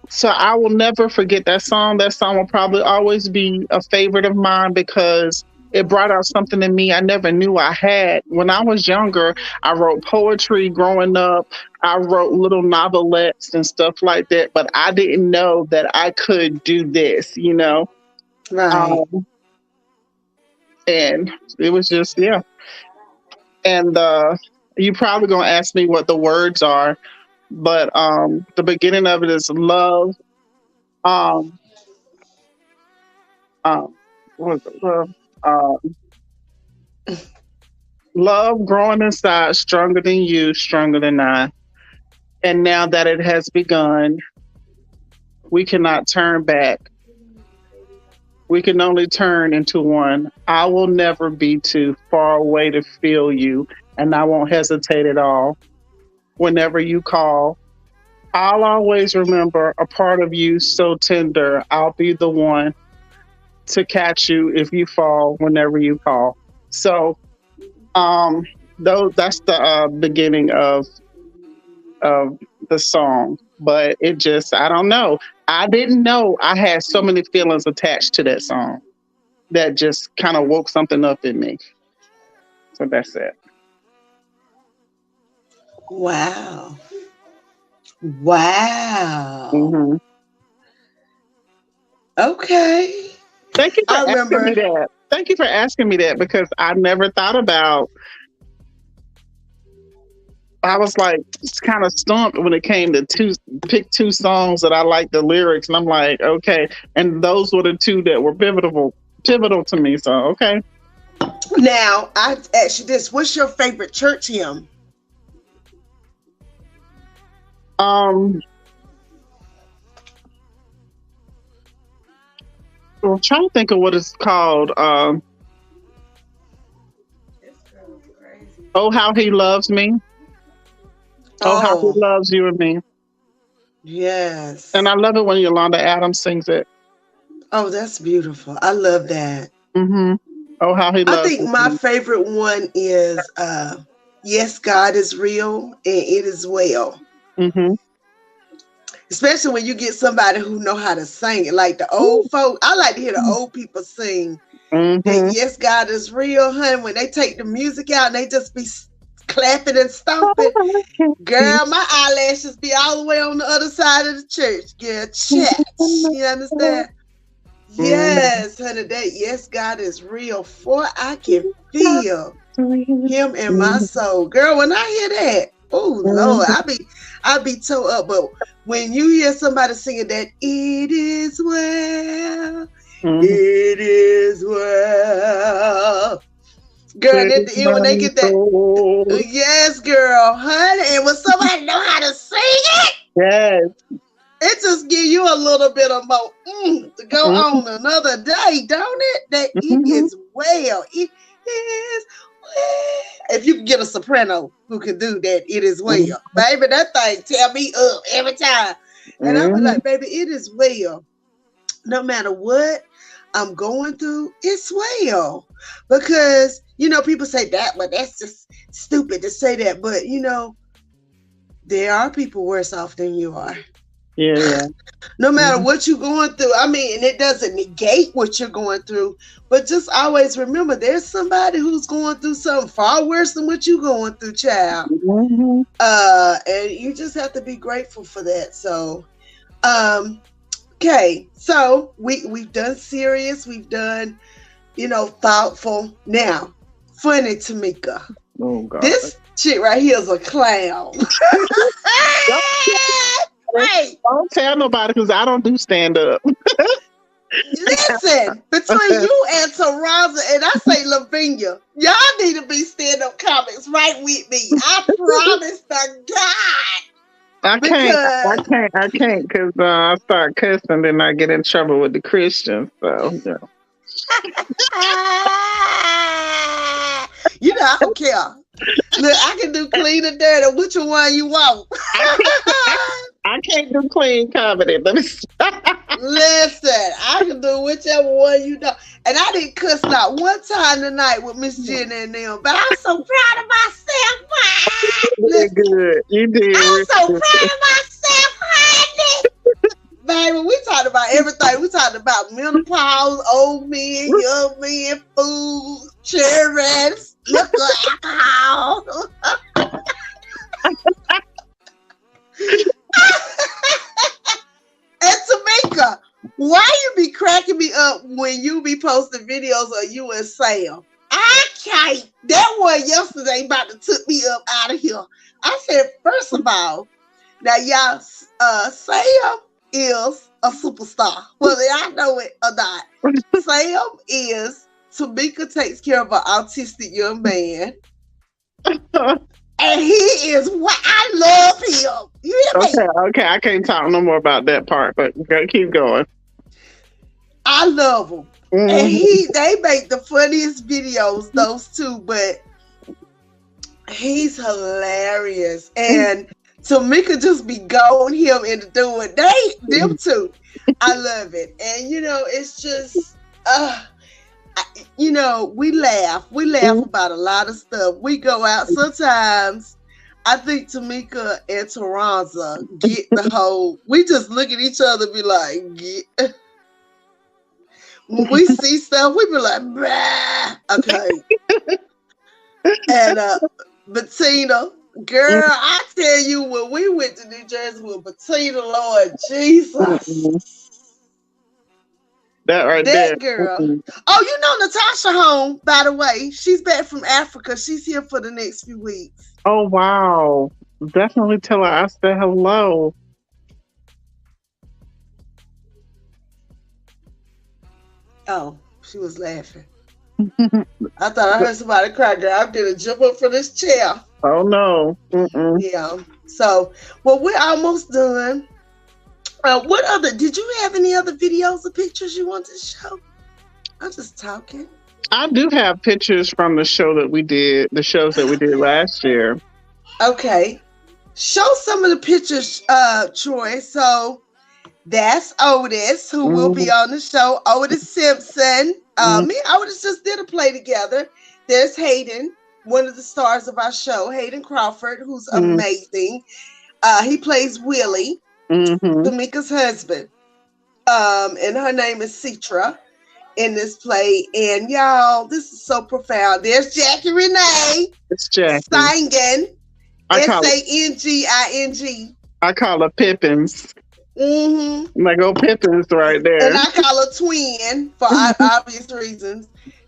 so I will never forget that song. That song will probably always be a favorite of mine because it brought out something in me I never knew I had. When I was younger, I wrote poetry growing up. I wrote little novelettes and stuff like that, but I didn't know that I could do this, you know? Right. And it was just, yeah. And you probably going to ask me what the words are, but the beginning of it is love. What is it? Love growing inside, stronger than you, stronger than I. And now that it has begun, we cannot turn back. We can only turn into one. I will never be too far away to feel you, and I won't hesitate at all. Whenever you call, I'll always remember a part of you so tender. I'll be the one to catch you if you fall whenever you call. So, that's the beginning of the song, but it just, I don't know. I didn't know I had so many feelings attached to that song that just kind of woke something up in me. So that's it. Wow. Wow. Mm-hmm. Okay. Thank you for asking me that. Thank you for asking me that because I never thought about. I was like kind of stumped when it came to pick two songs that I liked the lyrics, and I'm like, okay, and those were the two that were pivotal to me. So okay. Now I ask you this: what's your favorite church hymn? I'm trying to think of what it's called. Oh, how he loves me. Oh, how he loves you and me. Yes. And I love it when Yolanda Adams sings it. Oh, that's beautiful. I love that. Mm-hmm. Oh, how he loves I think my favorite one is Yes, God is Real and It Is Well. Mm-hmm. Especially when you get somebody who know how to sing it. Like the old folk. I like to hear the old people sing. Mm-hmm. Yes, God is Real, honey. When they take the music out and they just be clapping and stomping. Girl, my eyelashes be all the way on the other side of the church. Girl, chat. You understand? Yes, honey, that yes, God is real. For I can feel him in my soul. Girl, when I hear that, oh Lord, I be toe up. But when you hear somebody singing that, it is well, it is well. Girl, at the end when they get that, yes, girl, honey, and when somebody know how to sing it, yes, it just give you a little bit of more to go on another day, don't it? That it is well, it is well. If you can get a soprano who can do that, it is well, baby. That thing tear me up every time, and I be like, baby, it is well. No matter what I'm going through, it's well, because you know people say that, but that's just stupid to say that. But you know, there are people worse off than you are. Yeah. No matter what you're going through, I mean, and it doesn't negate what you're going through, but just always remember, there's somebody who's going through something far worse than what you're going through, child. And you just have to be grateful for that. So, okay, so we've done serious, we've done, you know, thoughtful. Now, funny, Tamika. Oh God, this chick right here is a clown. Right. Don't tell nobody because I don't do stand up. Listen, between you and Taraza, and I say Lavinia, y'all need to be stand-up comics right with me. I promise to God. I can't, because I start cussing, then I get in trouble with the Christians. So, yeah. You know, I don't care. Look, I can do clean and dirty. Which one you want? I can't do clean comedy. Let me stop. Listen, I can do whichever one you know. And I didn't cuss out one time tonight with Miss Jenny and them, but I'm so proud of myself. You did good. You did. I'm so proud of myself, honey. Baby, we talked about everything. We talked about menopause, old men, young men, food, children, liquor, alcohol. And Tamika, why you be cracking me up when you be posting videos of you and Sam? I can't. That one yesterday about to took me up out of here. I said, first of all, now y'all, Sam is a superstar, whether I know it or not. Sam is Tamika takes care of an autistic young man. And he is what I love him. You hear me? Okay. I can't talk no more about that part, but keep going. I love him. Mm-hmm. And they make the funniest videos, those two, but he's hilarious. And Tamika just be going him into doing them two. I love it. And you know, it's just you know, we laugh about a lot of stuff. We go out sometimes. I think Tamika and Taraza get the whole. We just look at each other, and be like, when we see stuff, we be like, bah. Okay. And Bettina, girl, I tell you, when we went to New Jersey with Bettina, Lord Jesus. That girl. Oh, you know Natasha home, by the way. She's back from Africa. She's here for the next few weeks. Oh, wow. Definitely tell her I said hello. Oh, she was laughing. I thought I heard somebody cry, girl. I'm going to jump up from this chair. Oh, no. Yeah. So, well, we're almost done. Did you have any other videos or pictures you want to show? I'm just talking. I do have pictures from the shows that we did last year. Okay. Show some of the pictures, Troy. So that's Otis, who will be on the show. Otis Simpson. Me and Otis just did a play together. There's Hayden, one of the stars of our show, Hayden Crawford, who's amazing. He plays Willie. Tamika's husband, and her name is Citra in this play. And y'all, this is so profound. There's Jackie Renee. It's Jackie singing. Sanging. I call her Pippins. Like go Pippins right there. And I call her Twin for obvious reasons.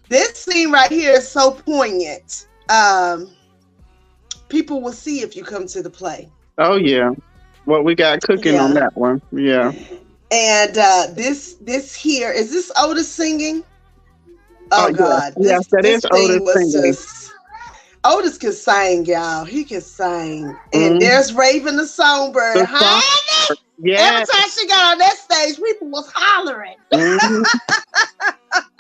This scene right here is so poignant. People will see if you come to the play. Oh yeah. What we got cooking on that one. Yeah. And this here, is this Otis singing? Oh God. Yes, that is Otis singing. Otis can sing, y'all. He can sing. And there's Raven the Songbird. Hi. Every time she got on that stage, people was hollering.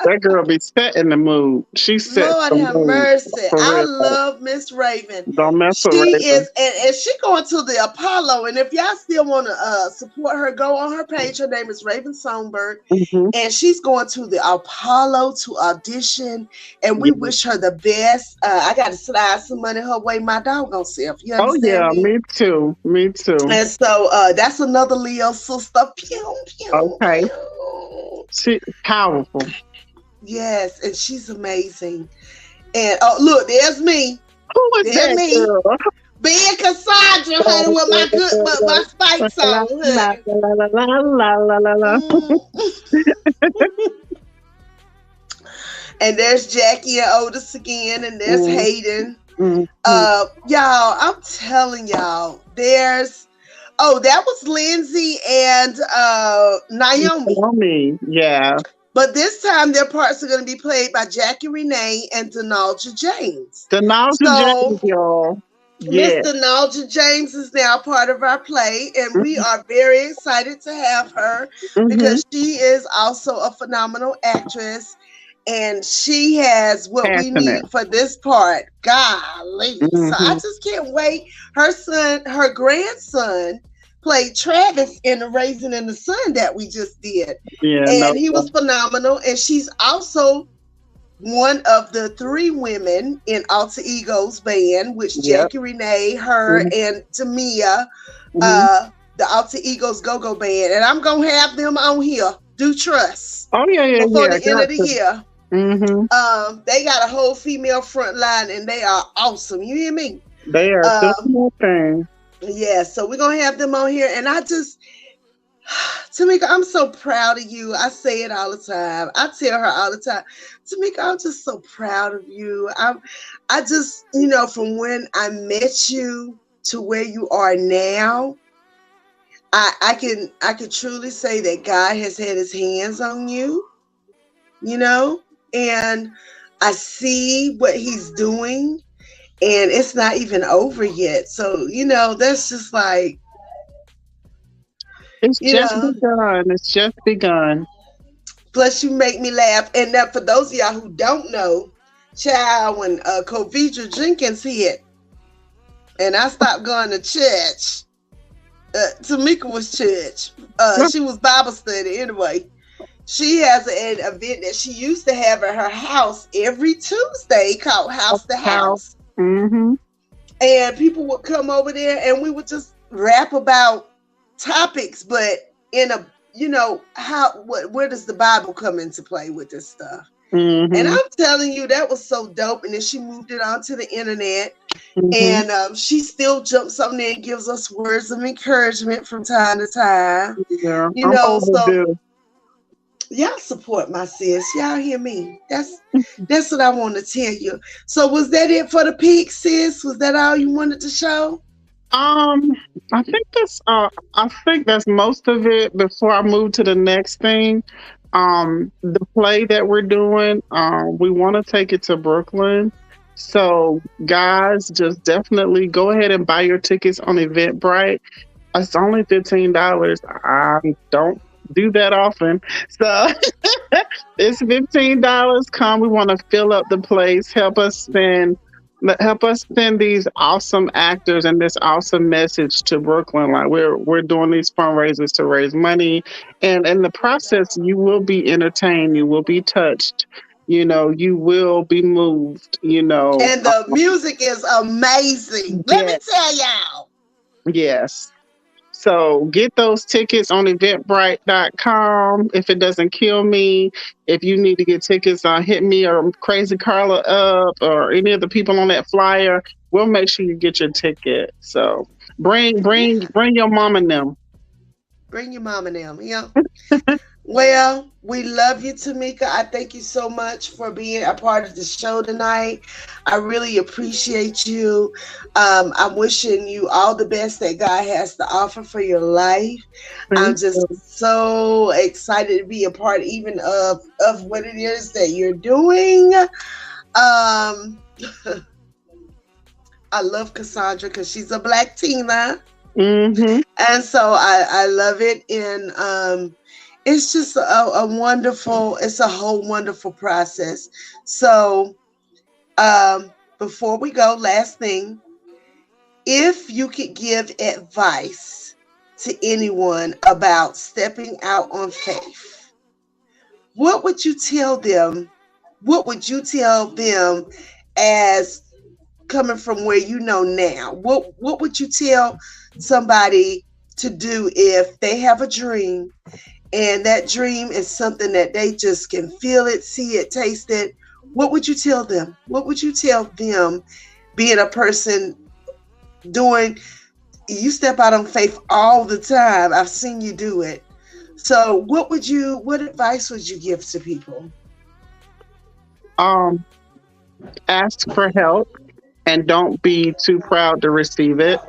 That girl be set in the mood. She set. Lord have mercy. I love Miss Raven. Don't mess with Raven. She is, and she going to the Apollo. And if y'all still want to support her, go on her page. Her name is Raven Songbird, and she's going to the Apollo to audition. And we wish her the best. I got to slide some money her way, my doggone self. You understand me? Me too. And so that's another Leo sister. Pew, pew, okay. Pew. She's powerful. Yes, and she's amazing. And look, there's me. Who is that me? Girl? Being Cassandra, honey, with my spikes on. And there's Jackie and Otis again, and there's Hayden. Y'all, I'm telling y'all, there's Oh, that was Lindsay and Naomi. Naomi, yeah. But this time their parts are going to be played by Jackie Renee and Denalja James. The Nausea So James, y'all. Miss Yeah. Denalja James is now part of our play, and we are very excited to have her Mm-hmm. because she is also a phenomenal actress, and she has what we Passionate. need for this part. Golly. So I Mm-hmm. just can't wait. Her grandson played Travis in the Raisin in the Sun that we just did. Yeah, no. And he was phenomenal. And she's also one of the three women in Alter Ego's band, which Yep. Jackie Renee, her, Mm-hmm. and Tamia, Mm-hmm. the Alter Ego's Go-Go band. And I'm going to have them on here. Do trust. Oh yeah, yeah, Before yeah. the end of the Gotcha. year. Mm-hmm. They got a whole female front line and they are awesome. You hear me? They are doing their thing. Yeah, so we're going to have them on here. And I just, Tamika, I'm so proud of you. I say it all the time. I tell her all the time, Tamika, I'm just so proud of you. I just, from when I met you to where you are now, I can truly say that God has had his hands on you, and I see what he's doing, and it's not even over yet. So, that's just like, It's you just know, begun. It's just begun. plus you make me laugh. And now for those of y'all who don't know, child, when Covidra Jenkins hit and I stopped going to church, Tamika was church. She was Bible study anyway. She has an event that she used to have at her house every Tuesday called House to House. Mm-hmm. And people would come over there and we would just rap about topics, but in a, where does the Bible come into play with this stuff? Mm-hmm. And I'm telling you, that was so dope. And then she moved it onto the internet. Mm-hmm. And she still jumps on there and gives us words of encouragement from time to time. Yeah, I'm So overdue. y'all support my sis. Y'all hear me? That's what I want to tell you. So was that it for the peak, sis? Was that all you wanted to show? I think that's most of it. Before I move to the next thing, the play that we're doing, we want to take it to Brooklyn. So guys, just definitely go ahead and buy your tickets on Eventbrite. It's only $15. I don't do that often, so it's $15. Come, we want to fill up the place. Help us send these awesome actors and this awesome message to Brooklyn. Like we're doing these fundraisers to raise money, and in the process, you will be entertained, you will be touched, you will be moved. And the music is amazing. Let me Yes, tell y'all. yes. So get those tickets on eventbrite.com. If it doesn't kill me, if you need to get tickets, hit me or Crazy Carla up or any of the people on that flyer. We'll make sure you get your ticket. So bring your mom and them. Bring your mom and them. Yeah. Well, we love you, Tamika. I thank you so much for being a part of the show tonight. I really appreciate you. I'm wishing you all the best that God has to offer for your life. I'm Thank just you. so excited to be a part even of what it is that you're doing. Um, I love Cassandra because she's a Black Tina. Mm-hmm. And so I love it. And it's just a wonderful, it's a whole wonderful process. So before we go, last thing, if you could give advice to anyone about stepping out on faith, what would you tell them? What would you tell them as coming from where you know now? What would you tell somebody to do if they have a dream and that dream is something that they just can feel it, see it, taste it? What would you tell them? What would you tell them being a person doing, you step out on faith all the time. I've seen you do it. So what advice would you give to people? Ask for help and don't be too proud to receive it.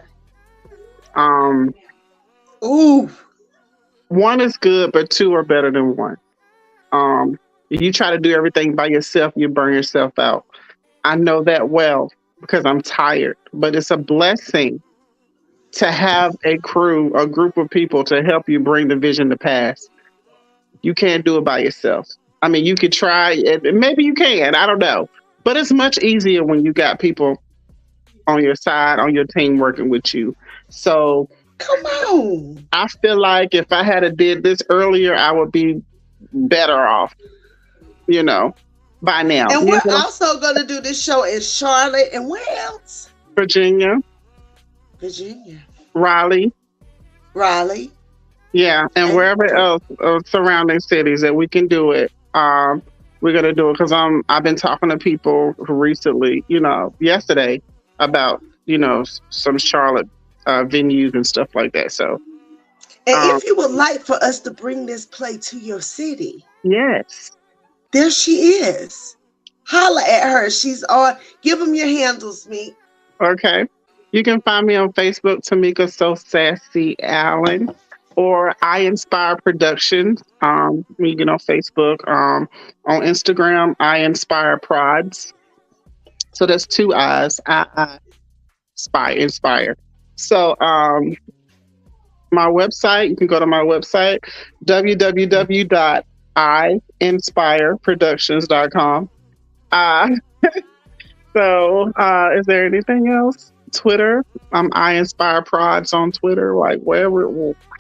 Um, Ooh, One is good, but two are better than one. If you try to do everything by yourself, you burn yourself out. I know that well because I'm tired, but it's a blessing to have a crew, a group of people to help you bring the vision to pass. You can't do it by yourself. I mean, you could try, and maybe you can, I don't know. But it's much easier when you got people on your side, on your team working with you. So come on. I feel like if I had did this earlier, I would be better off, you know, by now. And You we're know, also going to do this show in Charlotte. And where else? Virginia, Virginia. Raleigh, Raleigh. yeah, and And wherever else surrounding cities that we can do it. We're gonna do it because I've been talking to people recently, yesterday about some Charlotte venues and stuff like that. So um, if you would like for us to bring this play to your city, yes, there she is. Holla at her. She's on. Give them your handles, me. okay. You can find me on Facebook, Tamika So Sassy Allen, or I Inspire Productions. You can on Facebook. On Instagram, I Inspire Prods. So that's two I's. I inspire. So my website, you can go to my website, www.iinspireproductions.com. Uh, is there anything else? Twitter. I Inspire Prods on Twitter, like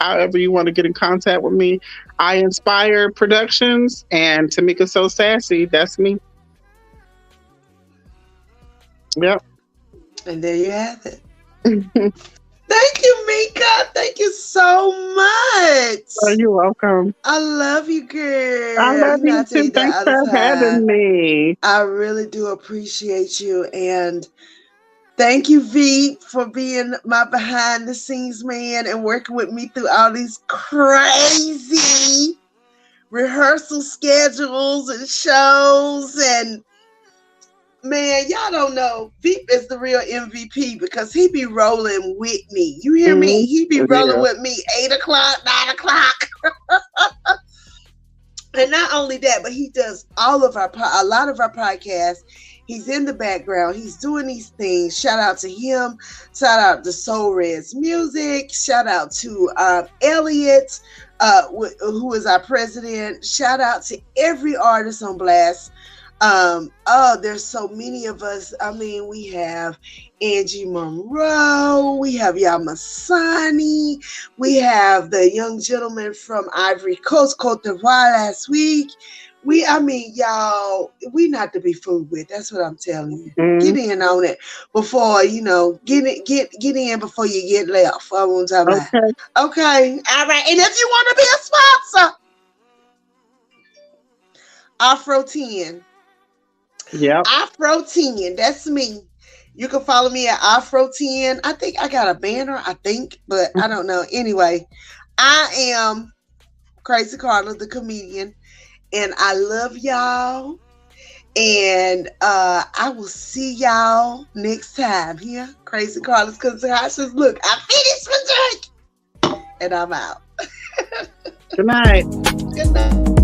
however you want to get in contact with me. I Inspire Productions and Tamika So Sassy. That's me. Yep. And there you have it. Thank you, Mika. Thank you so much. Oh, you're welcome. I love you, girl. I love you too. Thanks for having me. I really do appreciate you. And thank you, V, for being my behind the scenes man and working with me through all these crazy rehearsal schedules and shows. And man, y'all don't know, Veep is the real MVP because he be rolling with me. You hear me? He be rolling with me 8 o'clock, 9 o'clock. And not only that, but he does a lot of our podcasts. He's in the background. He's doing these things. Shout out to him. Shout out to Soul Red's Music. Shout out to Elliot, who is our president. Shout out to every artist on Blast. There's so many of us. I mean, we have Angie Monroe, we have Yamasani, we have the young gentleman from Ivory Coast, Cote d'Ivoire last week. Y'all, we not to be fooled with. That's what I'm telling you. Get in on it before, get in before you get left. I won't talk about. Okay. All right. And if you want to be a sponsor, Afro 10. Yeah. Afro 10. That's me. You can follow me at Afro 10. I think I got a banner, but I don't know. Anyway, I am Crazy Carla, the comedian, and I love y'all. And I will see y'all next time here. Crazy Carla's Concoctions. Look, I finished my drink and I'm out. Good night. Good night.